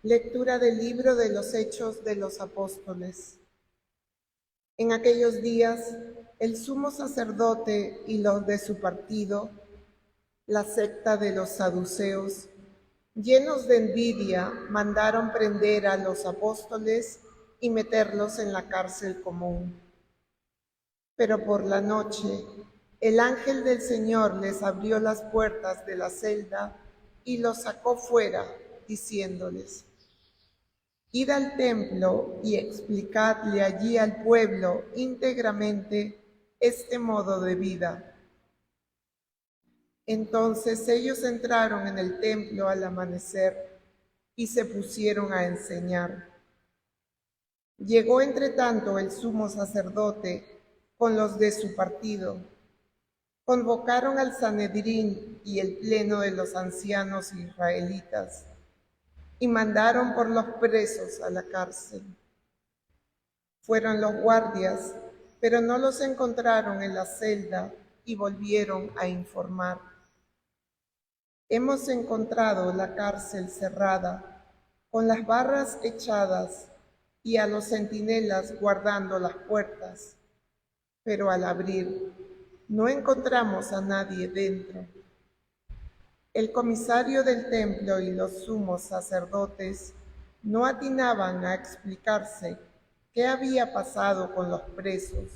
Lectura del libro de los Hechos de los Apóstoles. En aquellos días, el sumo sacerdote y los de su partido, la secta de los saduceos, llenos de envidia, mandaron prender a los apóstoles y meterlos en la cárcel común. Pero por la noche, el ángel del Señor les abrió las puertas de la celda y los sacó fuera, diciéndoles: Id al templo y explicadle allí al pueblo íntegramente este modo de vida. Entonces ellos entraron en el templo al amanecer y se pusieron a enseñar. Llegó entre tanto el sumo sacerdote con los de su partido. Convocaron al Sanedrín y el pleno de los ancianos israelitas y mandaron por los presos a la cárcel. Fueron los guardias, pero no los encontraron en la celda y volvieron a informar: Hemos encontrado la cárcel cerrada, con las barras echadas y a los centinelas guardando las puertas, pero al abrir no encontramos a nadie dentro. El comisario del templo y los sumos sacerdotes no atinaban a explicarse qué había pasado con los presos.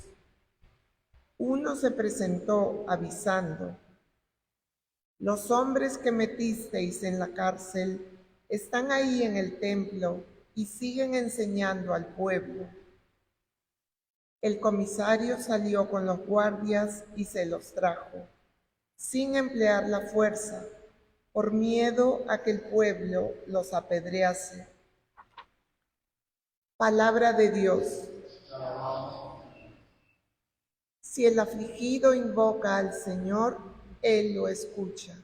Uno se presentó avisando: Los hombres que metisteis en la cárcel están ahí en el templo y siguen enseñando al pueblo. El comisario salió con los guardias y se los trajo, sin emplear la fuerza, por miedo a que el pueblo los apedrease. Palabra de Dios. Si el afligido invoca al Señor, Él lo escucha.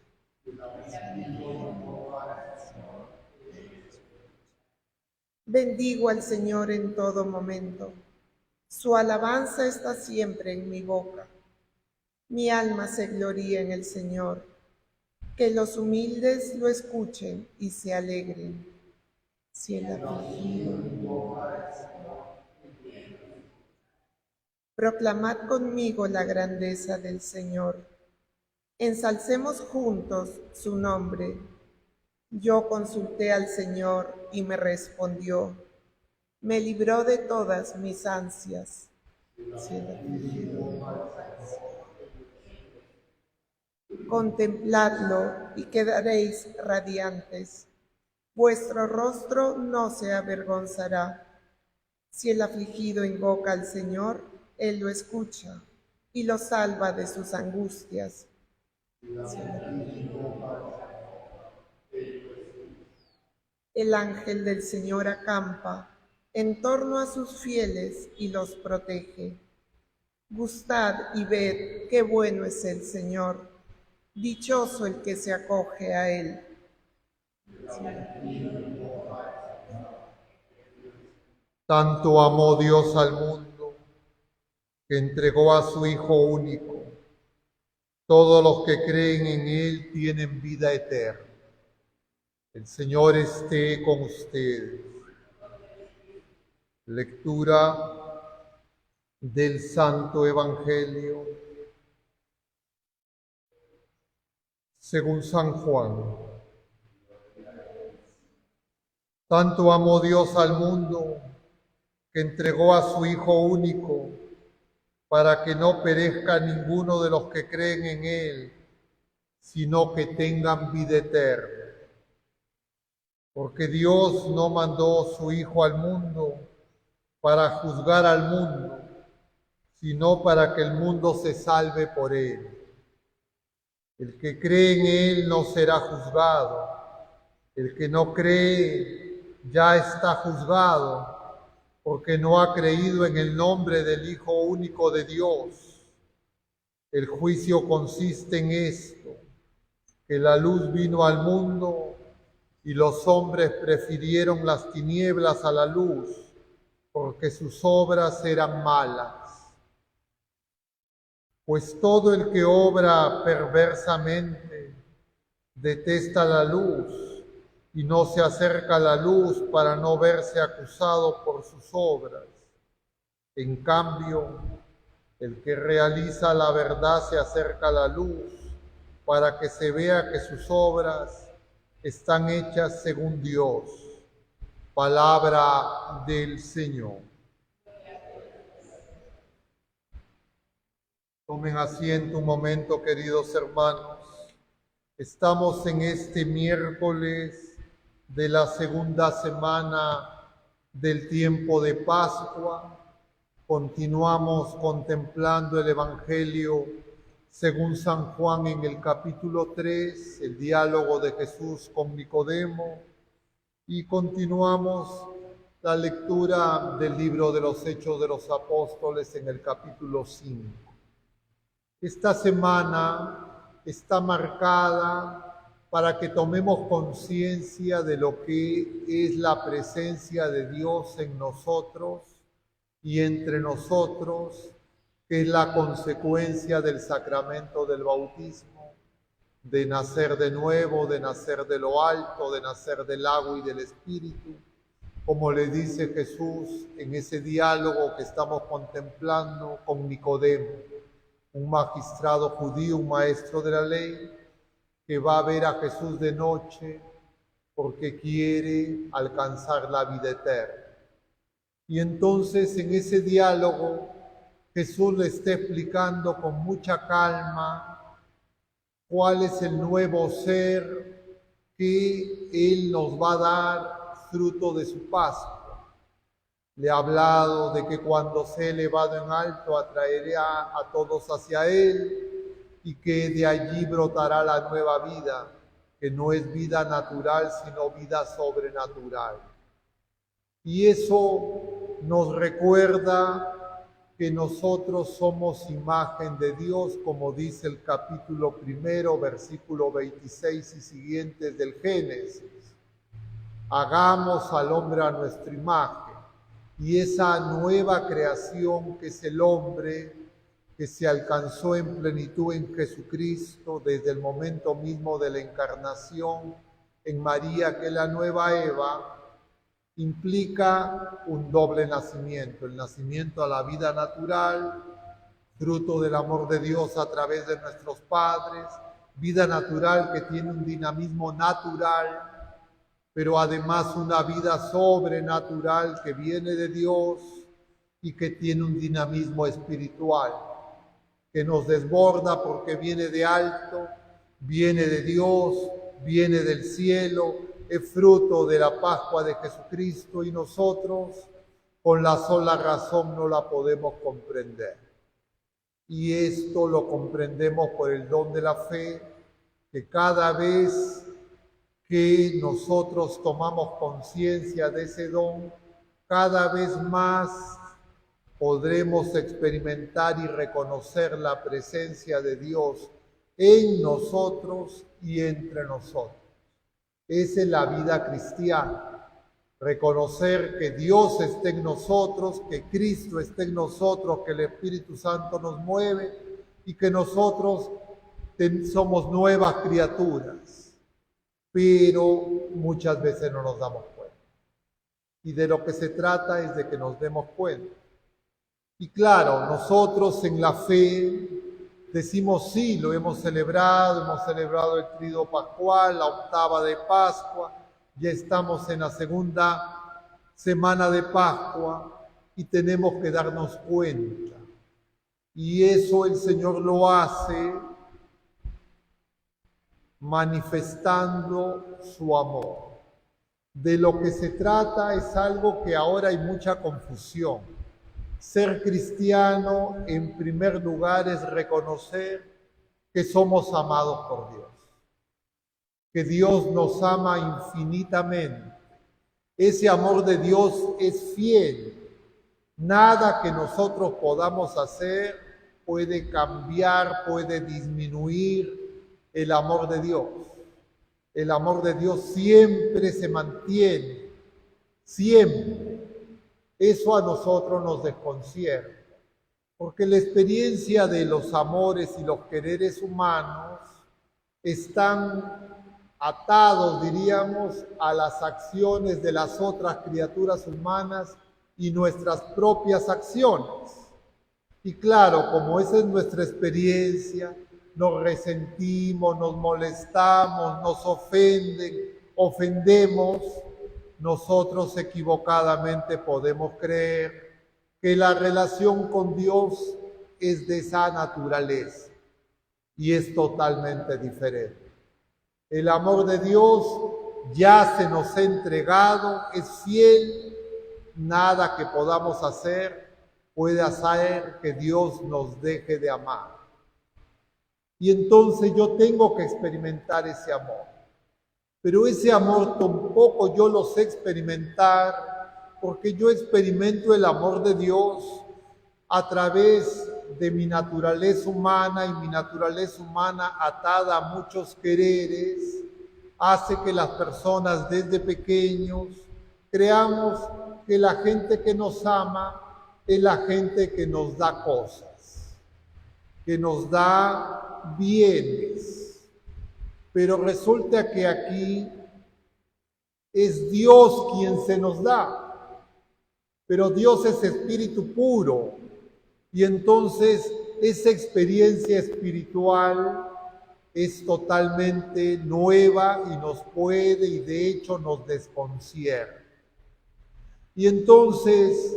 Bendigo al Señor en todo momento. Su alabanza está siempre en mi boca. Mi alma se gloría en el Señor. Que los humildes lo escuchen y se alegren. Si el afligido invoca al Señor, proclamad conmigo la grandeza del Señor. Ensalcemos juntos su nombre. Yo consulté al Señor y me respondió. Me libró de todas mis ansias. Contempladlo y quedaréis radiantes. Vuestro rostro no se avergonzará. Si el afligido invoca al Señor, Él lo escucha y lo salva de sus angustias. El ángel del Señor acampa en torno a sus fieles y los protege. Gustad y ved qué bueno es el Señor. Dichoso el que se acoge a Él. Tanto amó Dios al mundo, que entregó a su Hijo único. Todos los que creen en Él tienen vida eterna. El Señor esté con ustedes. Lectura del Santo Evangelio según San Juan. Tanto amó Dios al mundo, que entregó a su Hijo único, para que no perezca ninguno de los que creen en Él, sino que tengan vida eterna. Porque Dios no mandó su Hijo al mundo para juzgar al mundo, sino para que el mundo se salve por Él. El que cree en Él no será juzgado. El que no cree ya está juzgado, porque no ha creído en el nombre del Hijo único de Dios. El juicio consiste en esto, que la luz vino al mundo y los hombres prefirieron las tinieblas a la luz, porque sus obras eran malas. Pues todo el que obra perversamente detesta la luz y no se acerca a la luz para no verse acusado por sus obras. En cambio, el que realiza la verdad se acerca a la luz para que se vea que sus obras están hechas según Dios. Palabra del Señor. Tomen asiento un momento, queridos hermanos. Estamos en este miércoles de la segunda semana del tiempo de Pascua. Continuamos contemplando el Evangelio según San Juan en el capítulo 3, el diálogo de Jesús con Nicodemo, y continuamos la lectura del libro de los Hechos de los Apóstoles en el capítulo 5. Esta semana está marcada para que tomemos conciencia de lo que es la presencia de Dios en nosotros y entre nosotros, que es la consecuencia del sacramento del bautismo, de nacer de nuevo, de nacer de lo alto, de nacer del agua y del Espíritu, como le dice Jesús en ese diálogo que estamos contemplando con Nicodemo, un magistrado judío, un maestro de la ley, que va a ver a Jesús de noche porque quiere alcanzar la vida eterna. Y entonces en ese diálogo Jesús le está explicando con mucha calma cuál es el nuevo ser que Él nos va a dar fruto de su Pascua. Le ha hablado de que cuando sea elevado en alto atraerá a todos hacia Él y que de allí brotará la nueva vida, que no es vida natural, sino vida sobrenatural. Y eso nos recuerda que nosotros somos imagen de Dios, como dice el capítulo 1, versículo 26 y siguientes del Génesis. Hagamos al hombre a nuestra imagen. Y esa nueva creación que es el hombre, que se alcanzó en plenitud en Jesucristo desde el momento mismo de la encarnación en María, que es la nueva Eva, implica un doble nacimiento, el nacimiento a la vida natural, fruto del amor de Dios a través de nuestros padres, vida natural que tiene un dinamismo natural, pero además una vida sobrenatural que viene de Dios y que tiene un dinamismo espiritual, que nos desborda porque viene de alto, viene de Dios, viene del cielo, es fruto de la Pascua de Jesucristo y nosotros con la sola razón no la podemos comprender. Y esto lo comprendemos por el don de la fe, que cada vez que nosotros tomamos conciencia de ese don, cada vez más podremos experimentar y reconocer la presencia de Dios en nosotros y entre nosotros. Esa es la vida cristiana, reconocer que Dios está en nosotros, que Cristo está en nosotros, que el Espíritu Santo nos mueve y que nosotros somos nuevas criaturas. Pero muchas veces no nos damos cuenta. Y de lo que se trata es de que nos demos cuenta. Y claro, nosotros en la fe decimos sí, lo hemos celebrado el Tríduo Pascual, la octava de Pascua, ya estamos en la segunda semana de Pascua y tenemos que darnos cuenta. Y eso el Señor lo hace manifestando su amor. De lo que se trata es algo que ahora hay mucha confusión. Ser cristiano, en primer lugar, es reconocer que somos amados por Dios, que Dios nos ama infinitamente. Ese amor de Dios es fiel. Nada que nosotros podamos hacer puede cambiar, puede disminuir el amor de Dios. El amor de Dios siempre se mantiene, siempre. Eso a nosotros nos desconcierta, porque la experiencia de los amores y los quereres humanos están atados, diríamos, a las acciones de las otras criaturas humanas y nuestras propias acciones. Y claro, como esa es nuestra experiencia, nos resentimos, nos molestamos, nos ofendemos, nosotros equivocadamente podemos creer que la relación con Dios es de esa naturaleza y es totalmente diferente. El amor de Dios ya se nos ha entregado, es fiel, nada que podamos hacer puede hacer que Dios nos deje de amar. Y entonces yo tengo que experimentar ese amor. Pero ese amor tampoco yo lo sé experimentar porque yo experimento el amor de Dios a través de mi naturaleza humana, y mi naturaleza humana atada a muchos quereres hace que las personas desde pequeños creamos que la gente que nos ama es la gente que nos da cosas, que nos da bienes. Pero resulta que aquí es Dios quien se nos da. Pero Dios es espíritu puro. Y entonces esa experiencia espiritual es totalmente nueva y nos puede, y de hecho nos desconcierta. Y entonces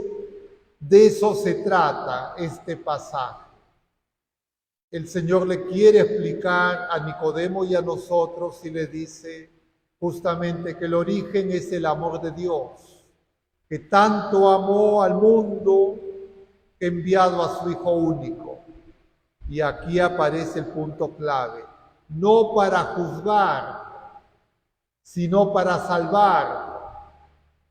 de eso se trata este pasaje. El Señor le quiere explicar a Nicodemo y a nosotros y le dice justamente que el origen es el amor de Dios, que tanto amó al mundo que ha enviado a su Hijo único. Y aquí aparece el punto clave, no para juzgar, sino para salvar.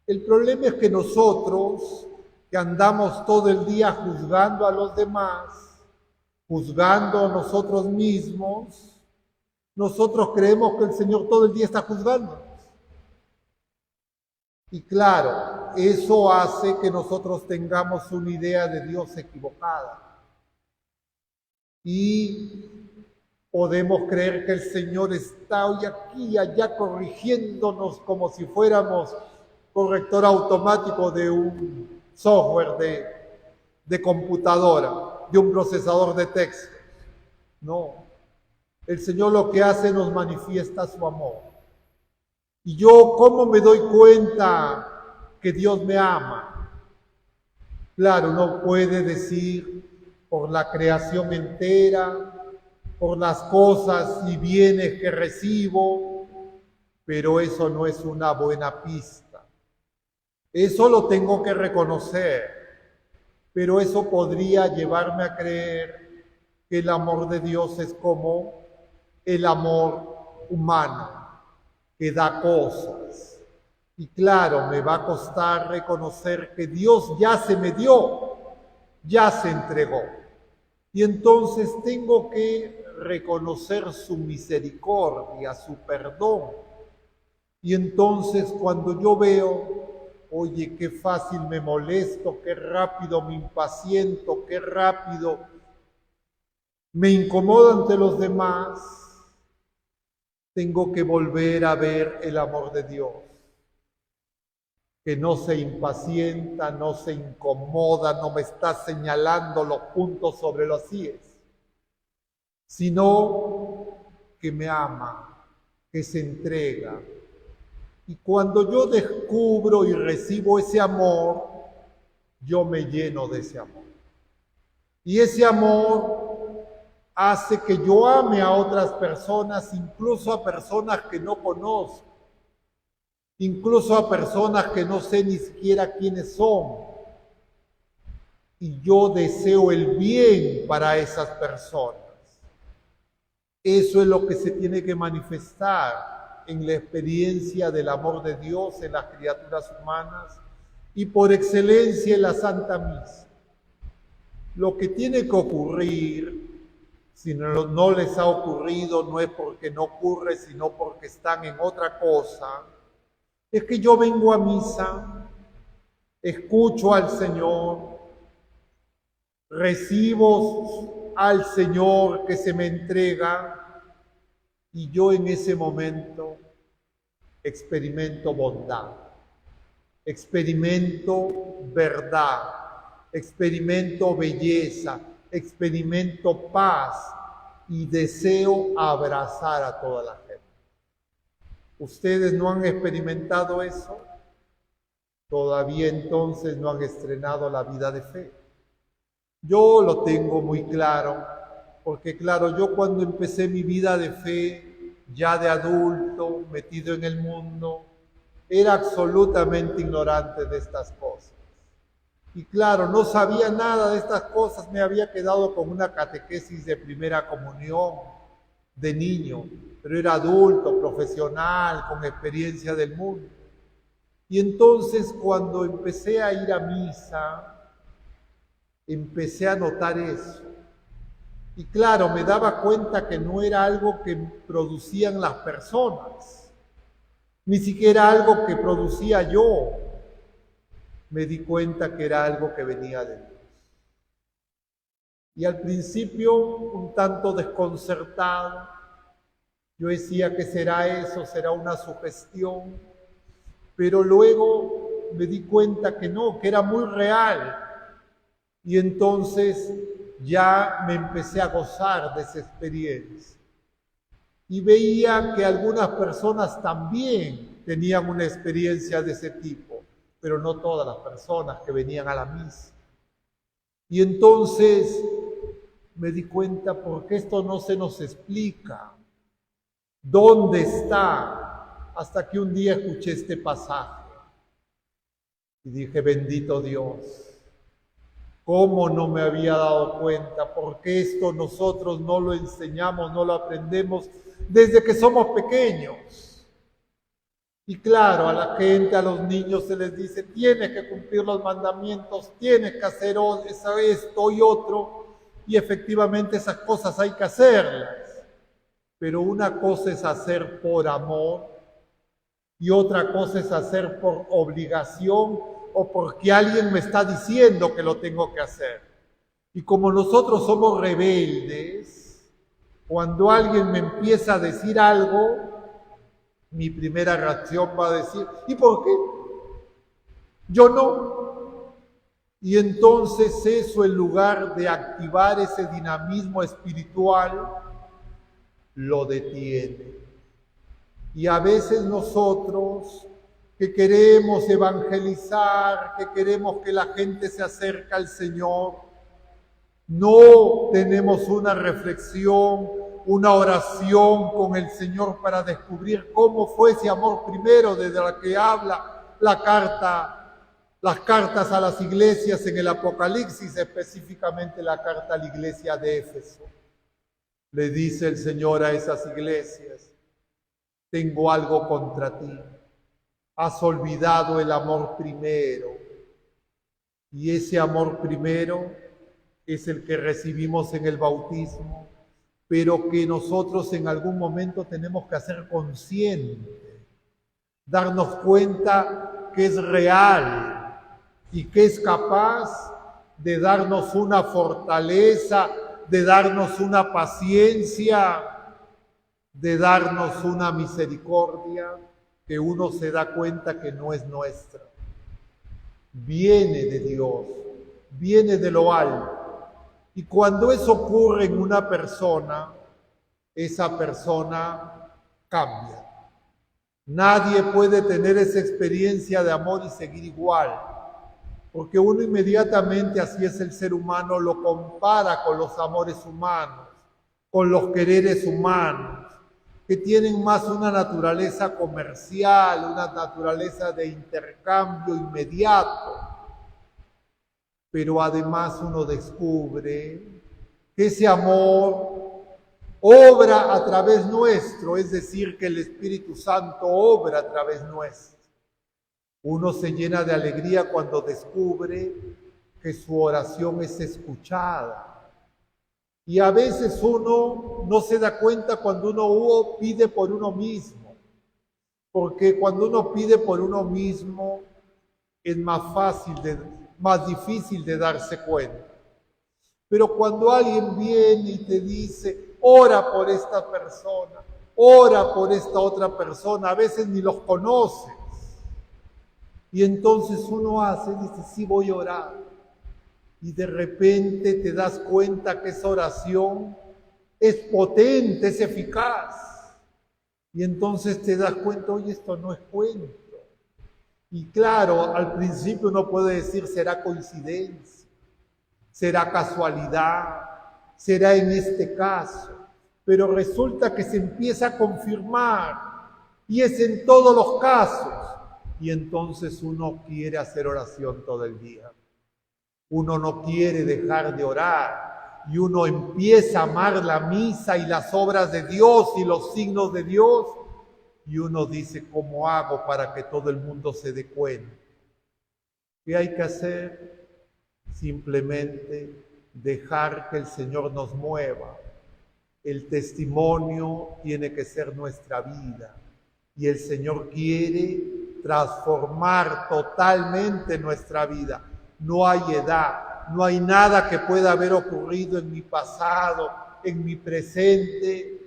El problema es que nosotros, que andamos todo el día juzgando a los demás, juzgando a nosotros mismos, nosotros creemos que el Señor todo el día está juzgándonos. Y claro, eso hace que nosotros tengamos una idea de Dios equivocada. Y podemos creer que el Señor está hoy aquí y allá corrigiéndonos como si fuéramos corrector automático de un software de computadora, de un procesador de texto. No, el Señor lo que hace nos manifiesta su amor. Y yo, ¿cómo me doy cuenta que Dios me ama? Claro, uno puede decir por la creación entera, por las cosas y bienes que recibo, pero eso no es una buena pista. Eso lo tengo que reconocer, pero eso podría llevarme a creer que el amor de Dios es como el amor humano, que da cosas. Y claro, me va a costar reconocer que Dios ya se me dio, ya se entregó. Y entonces tengo que reconocer su misericordia, su perdón. Y entonces cuando yo veo, oye, qué fácil me molesto, qué rápido me impaciento, qué rápido me incomodo ante los demás, tengo que volver a ver el amor de Dios, que no se impacienta, no se incomoda, no me está señalando los puntos sobre los íes, sino que me ama, que se entrega. Y cuando yo descubro y recibo ese amor, yo me lleno de ese amor. Y ese amor hace que yo ame a otras personas, incluso a personas que no conozco, incluso a personas que no sé ni siquiera quiénes son. Y yo deseo el bien para esas personas. Eso es lo que se tiene que manifestar en la experiencia del amor de Dios en las criaturas humanas y por excelencia en la Santa Misa. Lo que tiene que ocurrir, si no les ha ocurrido, no es porque no ocurre, sino porque están en otra cosa, es que yo vengo a misa, escucho al Señor, recibo al Señor que se me entrega, Y yo en ese momento experimento bondad, experimento verdad, experimento belleza, experimento paz y deseo abrazar a toda la gente. ¿Ustedes no han experimentado eso? Todavía entonces no han estrenado la vida de fe. Yo lo tengo muy claro, porque claro, yo cuando empecé mi vida de fe, ya de adulto, metido en el mundo, era absolutamente ignorante de estas cosas. Y claro, no sabía nada de estas cosas, me había quedado con una catequesis de primera comunión de niño, pero era adulto, profesional, con experiencia del mundo. Y entonces cuando empecé a ir a misa, empecé a notar eso. Y claro, me daba cuenta que no era algo que producían las personas, ni siquiera algo que producía yo. Me di cuenta que era algo que venía de Dios. Y al principio, un tanto desconcertado, yo decía que será eso, será una sugestión, pero luego me di cuenta que no, que era muy real. Y entonces ya me empecé a gozar de esa experiencia. Y veía que algunas personas también tenían una experiencia de ese tipo, pero no todas las personas que venían a la misa. Y entonces me di cuenta por qué esto no se nos explica. ¿Dónde está? Hasta que un día escuché este pasaje y dije, bendito Dios, ¿cómo no me había dado cuenta? ¿Por qué esto nosotros no lo enseñamos, no lo aprendemos desde que somos pequeños? Y claro, a la gente, a los niños se les dice, tienes que cumplir los mandamientos, tienes que hacer esto y otro, y efectivamente esas cosas hay que hacerlas. Pero una cosa es hacer por amor y otra cosa es hacer por obligación o porque alguien me está diciendo que lo tengo que hacer. Y como nosotros somos rebeldes, cuando alguien me empieza a decir algo, mi primera reacción va a decir, ¿y por qué? Yo no. Y entonces eso, en lugar de activar ese dinamismo espiritual, lo detiene. Y a veces nosotros que queremos evangelizar, que queremos que la gente se acerque al Señor, no tenemos una reflexión, una oración con el Señor para descubrir cómo fue ese amor primero desde la que habla las cartas a las iglesias en el Apocalipsis, específicamente la carta a la iglesia de Éfeso. Le dice el Señor a esas iglesias, tengo algo contra ti, has olvidado el amor primero. Y ese amor primero es el que recibimos en el bautismo, pero que nosotros en algún momento tenemos que hacer consciente, darnos cuenta que es real y que es capaz de darnos una fortaleza, de darnos una paciencia, de darnos una misericordia que uno se da cuenta que no es nuestra. Viene de Dios, viene de lo alto. Y cuando eso ocurre en una persona, esa persona cambia. Nadie puede tener esa experiencia de amor y seguir igual, porque uno inmediatamente, así es el ser humano, lo compara con los amores humanos, con los quereres humanos, que tienen más una naturaleza comercial, una naturaleza de intercambio inmediato. Pero además uno descubre que ese amor obra a través nuestro, es decir, que el Espíritu Santo obra a través nuestro. Uno se llena de alegría cuando descubre que su oración es escuchada. Y a veces uno no se da cuenta cuando uno pide por uno mismo, porque cuando uno pide por uno mismo es más difícil de darse cuenta. Pero cuando alguien viene y te dice, ora por esta persona, ora por esta otra persona, a veces ni los conoces. Y entonces uno dice, sí voy a orar. Y de repente te das cuenta que esa oración es potente, es eficaz. Y entonces te das cuenta, oye, esto no es cuento. Y claro, al principio uno puede decir, será coincidencia, será casualidad, será en este caso. Pero resulta que se empieza a confirmar y es en todos los casos. Y entonces uno quiere hacer oración todo el día. Uno no quiere dejar de orar y uno empieza a amar la misa y las obras de Dios y los signos de Dios. Y uno dice, ¿cómo hago para que todo el mundo se dé cuenta? ¿Qué hay que hacer? Simplemente dejar que el Señor nos mueva. El testimonio tiene que ser nuestra vida y el Señor quiere transformar totalmente nuestra vida. No hay edad, no hay nada que pueda haber ocurrido en mi pasado, en mi presente,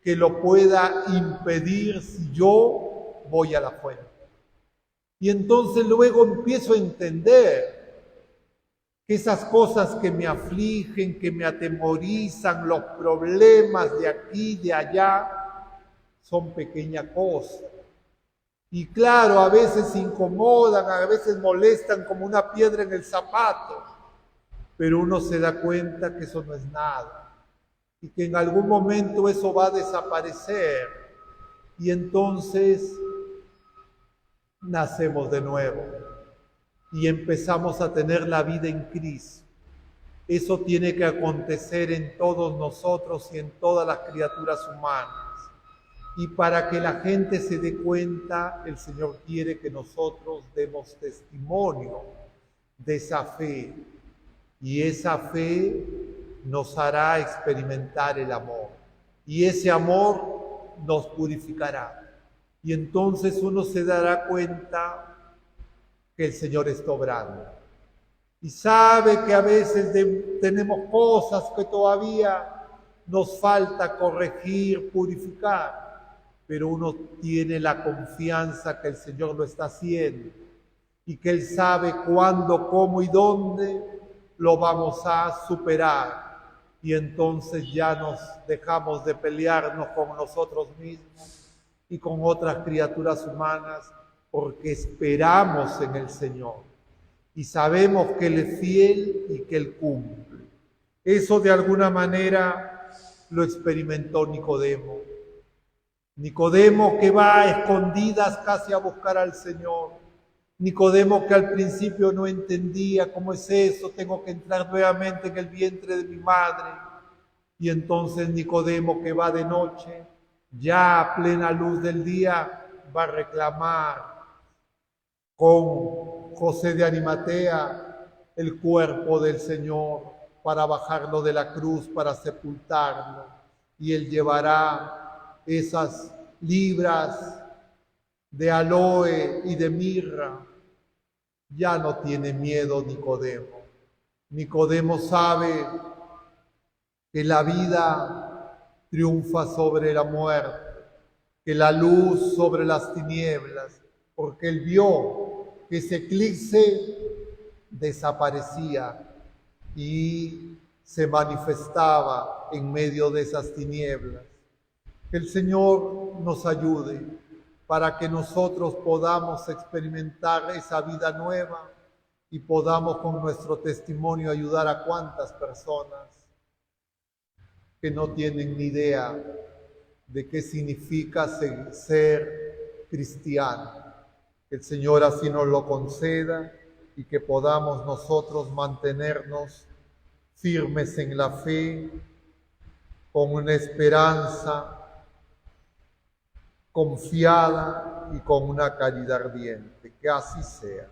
que lo pueda impedir si yo voy a la fuente. Y entonces luego empiezo a entender que esas cosas que me afligen, que me atemorizan, los problemas de aquí, de allá, son pequeñas cosas. Y claro, a veces incomodan, a veces molestan como una piedra en el zapato, pero uno se da cuenta que eso no es nada y que en algún momento eso va a desaparecer y entonces nacemos de nuevo y empezamos a tener la vida en Cristo. Eso tiene que acontecer en todos nosotros y en todas las criaturas humanas. Y para que la gente se dé cuenta, el Señor quiere que nosotros demos testimonio de esa fe. Y esa fe nos hará experimentar el amor. Y ese amor nos purificará. Y entonces uno se dará cuenta que el Señor está obrando. Y sabe que a veces tenemos cosas que todavía nos falta corregir, purificar. Pero uno tiene la confianza que el Señor lo está haciendo y que Él sabe cuándo, cómo y dónde lo vamos a superar. Y entonces ya nos dejamos de pelearnos con nosotros mismos y con otras criaturas humanas porque esperamos en el Señor y sabemos que Él es fiel y que Él cumple. Eso de alguna manera lo experimentó Nicodemo. Nicodemo que va a escondidas casi a buscar al Señor. Nicodemo que al principio no entendía cómo es eso, tengo que entrar nuevamente en el vientre de mi madre. Y entonces Nicodemo que va de noche, ya a plena luz del día, va a reclamar con José de Arimatea el cuerpo del Señor para bajarlo de la cruz, para sepultarlo. Y él llevará esas libras de aloe y de mirra. Ya no tiene miedo Nicodemo. Nicodemo sabe que la vida triunfa sobre la muerte, que la luz sobre las tinieblas, porque él vio que ese eclipse desaparecía y se manifestaba en medio de esas tinieblas. Que el Señor nos ayude para que nosotros podamos experimentar esa vida nueva y podamos con nuestro testimonio ayudar a cuantas personas que no tienen ni idea de qué significa ser cristiano. Que el Señor así nos lo conceda y que podamos nosotros mantenernos firmes en la fe, con una esperanza confiada y con una caridad ardiente. Que así sea.